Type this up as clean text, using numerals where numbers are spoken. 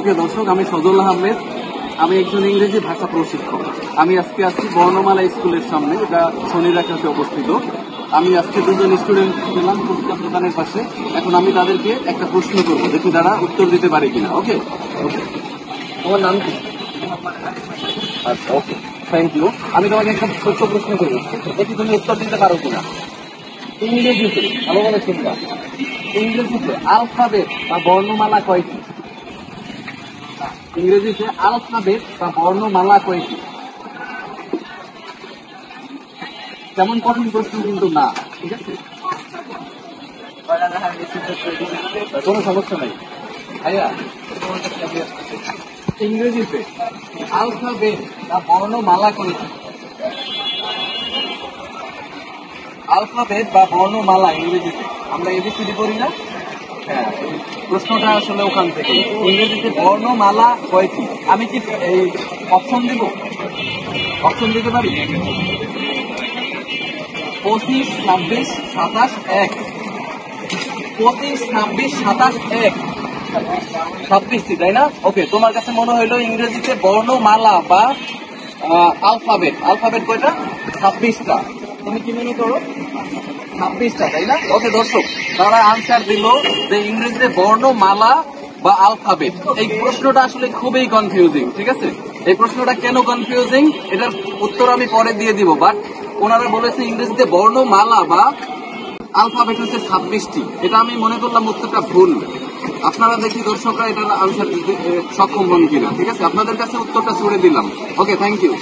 ওকে দর্শক, আমি সজল আহমেদ, আমি একজন ইংরেজি ভাষা প্রশিক্ষক। আমি আজকে আছি বর্ণমালা স্কুলের সামনে, এটা শনিরাখাতে অবস্থিত। আমি আজকে দুজন স্টুডেন্ট পেলাম পুস্তক দোকানের পাশে। এখন আমি তাদেরকে একটা প্রশ্ন করবো, দেখি তারা উত্তর দিতে পারে কিনা। ওকে ওকে, তোমার নাম কি? আচ্ছা, ওকে, থ্যাংক ইউ। আমি তোমাকে একটা ছোট্ট প্রশ্ন করবো, দেখি তুমি উত্তর দিতে পারো কিনা। ইংরেজিতে, ভালোভাবে শুনবা, ইংরেজিতে আলফাবেট বা বর্ণমালা কয়টি? ইংরেজিতে আলফাবেট বা বর্ণমালা কয়টি? তেমন কঠিন প্রশ্ন কিন্তু না, ঠিক আছে? কোনো সমস্যা নাই ভাইয়া। ইংরেজিতে আলফাবেট বা বর্ণমালা কয়টি? আলফাবেট বা বর্ণমালা ইংরেজিতে আমরা এবিসিডি করি না? হ্যাঁ, প্রশ্নটা আসলে ওখান থেকে। ইংরেজিতে বর্ণমালা কয়টি? আমি কি এই অপশন দিব? অপশন দিতে পারি? 25, 26, 27, 1। 25, 26, 27, 1, 26টি, তাই না? ওকে, তোমার কাছে মনে হইলো ইংরেজিতে বর্ণমালা বা আলফাবেট, আলফাবেট কয়টা? 26টা। তুমি কি মনে করো? 26টা, তাই না? ওকে দর্শক, তারা আনসার দিল যে ইংরেজিতে বর্ণমালা বা আলফাবেট। এই প্রশ্নটা আসলে খুবই কনফিউজিং, ঠিক আছে? এই প্রশ্নটা কেন কনফিউজিং এটার উত্তর আমি পরে দিয়ে দিব, বাট ওনারা বলেছে ইংরেজিতে বর্ণমালা বা আলফাবেট হচ্ছে 26টি। এটা আমি মনে করলাম উত্তরটা ভুল। আপনারা দেখি দর্শকরা এটার আনসার দিতে সক্ষম হন কিনা, ঠিক আছে? আপনাদের কাছে উত্তরটা ছুড়ে দিলাম। ওকে, থ্যাংক ইউ।